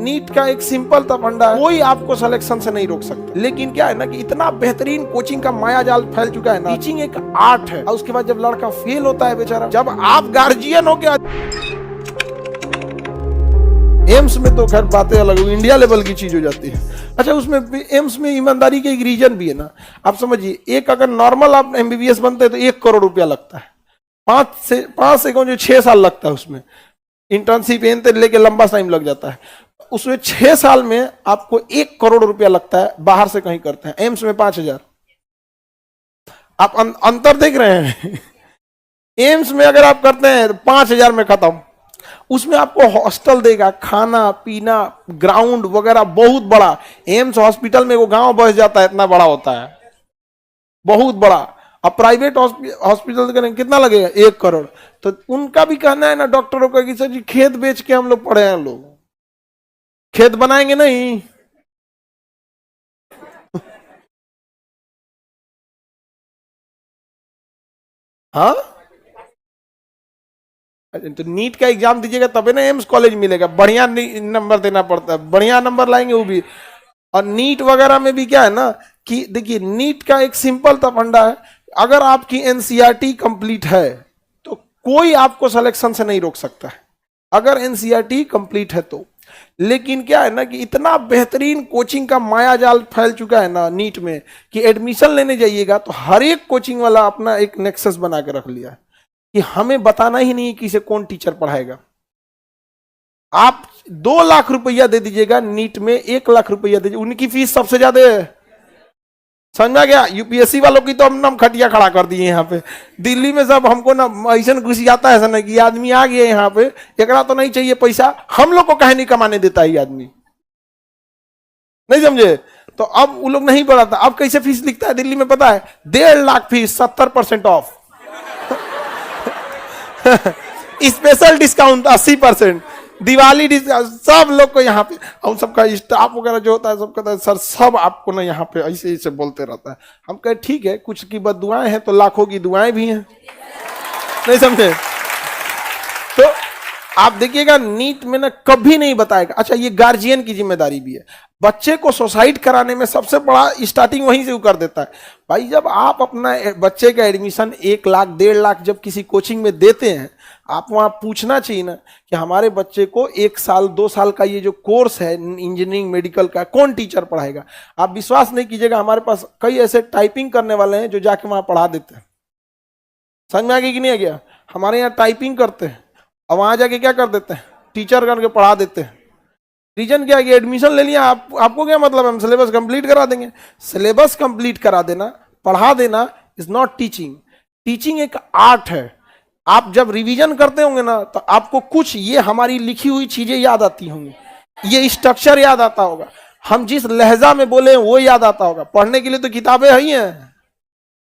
NEET का एक simple सा फंडा है, कोई आपको सिलेक्शन से नहीं रोक सकता। लेकिन क्या है ना कि इतना बेहतरीन कोचिंग का माया जाल फैल चुका है ना, टीचिंग एक आर्ट है। और उसके बाद जब लड़का फेल होता है बेचारा, जब आप गार्जियन हो गया, एम्स में तो खैर बातें अलग, इंडिया लेवल की चीज हो जाती है। अच्छा, उसमें एम्स में ईमानदारी के एक रीजन भी है ना। आप समझिए, एक अगर नॉर्मल आप एमबीबीएस बनते हैं तो 1 करोड़ रुपया लगता है, 5 से जो 6 साल लगता है, उसमें इंटर्नशिप लेके लंबा टाइम लग जाता है। उसमें 6 साल में आपको 1 करोड़ रुपया लगता है, बाहर से कहीं करते हैं, एम्स में 5,000। आप अंतर देख रहे हैं। एम्स में अगर आप करते हैं 5,000 में खत्म। उसमें आपको हॉस्टल देगा, खाना पीना, ग्राउंड वगैरह बहुत बड़ा। एम्स हॉस्पिटल में वो गांव बस जाता है, इतना बड़ा होता है, बहुत बड़ा। अब प्राइवेट हॉस्पिटल कितना लगेगा? 1 करोड़। तो उनका भी कहना है ना डॉक्टरों का कि सर जी खेत बेच के हम लोग पढ़े हैं, लोग खेत बनाएंगे नहीं। हाँ, तो नीट का एग्जाम दीजिएगा तभी ना एम्स कॉलेज मिलेगा। बढ़िया नंबर देना पड़ता है, बढ़िया नंबर लाएंगे वो भी। और नीट वगैरह में भी क्या है ना कि देखिए, नीट का एक सिंपल सा फंडा है, अगर आपकी एनसीईआरटी कंप्लीट है तो कोई आपको सिलेक्शन से नहीं रोक सकता है, अगर एनसीईआरटी कंप्लीट है तो। लेकिन क्या है ना कि इतना बेहतरीन कोचिंग का माया जाल फैल चुका है ना नीट में कि एडमिशन लेने जाइएगा तो हर एक कोचिंग वाला अपना एक नेक्सस बना के रख लिया है कि हमें बताना ही नहीं कि इसे कौन टीचर पढ़ाएगा। आप 2 लाख रुपया दे दीजिएगा, नीट में 1 लाख रुपया दीजिए, उनकी फीस सबसे ज्यादा है। समझ में आ गया? यूपीएससी वालों की तो हम खटिया खड़ा कर दिए यहाँ पे दिल्ली में। सब हमको ना ऐसा घुस जाता है ना कि आदमी आ गया यहाँ पे, एकरा तो नहीं चाहिए पैसा, हम लोग को कहे नहीं कमाने देता है ये आदमी, नहीं समझे? तो अब वो लोग नहीं बढ़ाता। अब कैसे फीस लिखता है दिल्ली में पता है? 1.5 lakh fees, 70% of. Special discount 80%, Diwali discount, सब लोग को यहाँ पे। और सबका स्टाफ वगैरह जो होता है सब कहता है सर सब आपको ना यहाँ पे ऐसे ऐसे बोलते रहता है। हम कहे ठीक है, कुछ की बददुआएं हैं तो लाखों की दुआएं भी हैं, नहीं समझे? तो आप देखिएगा नीट में ना कभी नहीं बताएगा। अच्छा, ये गार्जियन की जिम्मेदारी भी है, बच्चे को सुसाइड कराने में सबसे बड़ा स्टार्टिंग वहीं से वो कर देता है। भाई जब आप अपना बच्चे का एडमिशन 1 लाख 1.5 लाख जब किसी कोचिंग में देते हैं, आप वहां पूछना चाहिए ना कि हमारे बच्चे को 1 साल 2 साल का ये जो कोर्स है इंजीनियरिंग मेडिकल का, कौन टीचर पढ़ाएगा? आप विश्वास नहीं कीजिएगा, हमारे पास कई ऐसे टाइपिंग करने वाले हैं जो जाके वहां पढ़ा देते हैं। समझ में आ गया कि नहीं आ गया? हमारे यहाँ टाइपिंग करते हैं और वहां जाके क्या कर देते हैं? टीचर करके पढ़ा देते हैं। रीजन क्या है कि एडमिशन ले लिया, आपको क्या मतलब, हम सिलेबस कंप्लीट करा देंगे। सिलेबस कंप्लीट करा देना, पढ़ा देना इज नॉट टीचिंग। टीचिंग एक आर्ट है। आप जब रिवीजन करते होंगे ना तो आपको कुछ ये हमारी लिखी हुई चीजें याद आती होंगी, ये स्ट्रक्चर याद आता होगा, हम जिस लहजा में बोले वो याद आता होगा। पढ़ने के लिए तो किताबें ही हैं,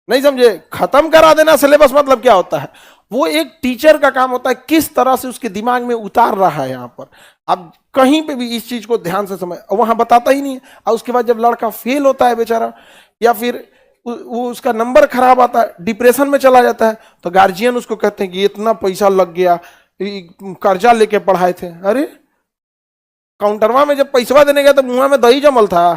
नहीं समझे? खत्म करा देना सिलेबस मतलब क्या होता है? वो एक टीचर का काम होता है किस तरह से उसके दिमाग में उतार रहा है। यहाँ पर अब कहीं पे भी इस चीज को ध्यान से समझ, वहां बताता ही नहीं है। और उसके बाद जब लड़का फेल होता है बेचारा, या फिर वो उसका नंबर खराब आता है, डिप्रेशन में चला जाता है, तो गार्जियन उसको कहते हैं कि इतना पैसा लग गया, कर्जा लेके पढ़ाए थे। अरे काउंटरवा में जब पैसा देने गया तो मुंह में दही जमल था।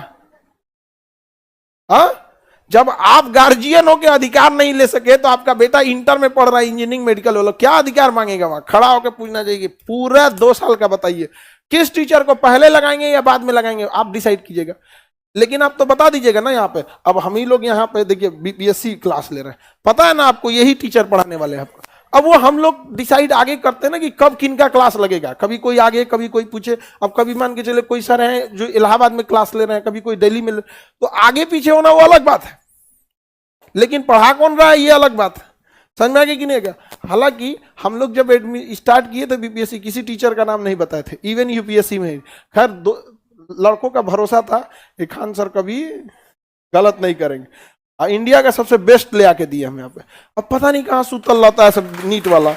हाँ, जब आप गार्जियन हो के अधिकार नहीं ले सके तो आपका बेटा इंटर में पढ़ रहा है, इंजीनियरिंग मेडिकल वाला, क्या अधिकार मांगेगा? वहां खड़ा होकर पूछना चाहिए। पूरा 2 साल का बताइए किस टीचर को पहले लगाएंगे या बाद में लगाएंगे, आप डिसाइड कीजिएगा। लेकिन आप तो बता दीजिएगा ना यहाँ पे। अब हम ही लोग यहाँ पे देखिए बीपीएससी क्लास ले रहे हैं, पता है ना आपको यही टीचर पढ़ाने वाले हैं आपको। अब वो हम लोग डिसाइड आगे करते हैं ना कि कब किन का क्लास लगेगा। कभी कोई आगे, कभी कोई पूछे। अब कभी मान के चले कोई सर हैं जो इलाहाबाद में क्लास ले रहे हैं, कभी कोई दिल्ली में, तो आगे पीछे होना वो अलग बात है, लेकिन पढ़ा कौन रहा है ये अलग बात है। समझ में आ गया कि नहीं? क्या हालांकि हम लोग जब स्टार्ट किए थे बीपीएससी, किसी टीचर का नाम नहीं बताए थे, इवन यूपीएससी में। खैर लड़कों का भरोसा था कि खान सर कभी गलत नहीं करेंगे, और इंडिया का सबसे बेस्ट ले आके दिए हम यहाँ पे। अब पता नहीं कहाँ सुतल रहता है सब नीट वाला।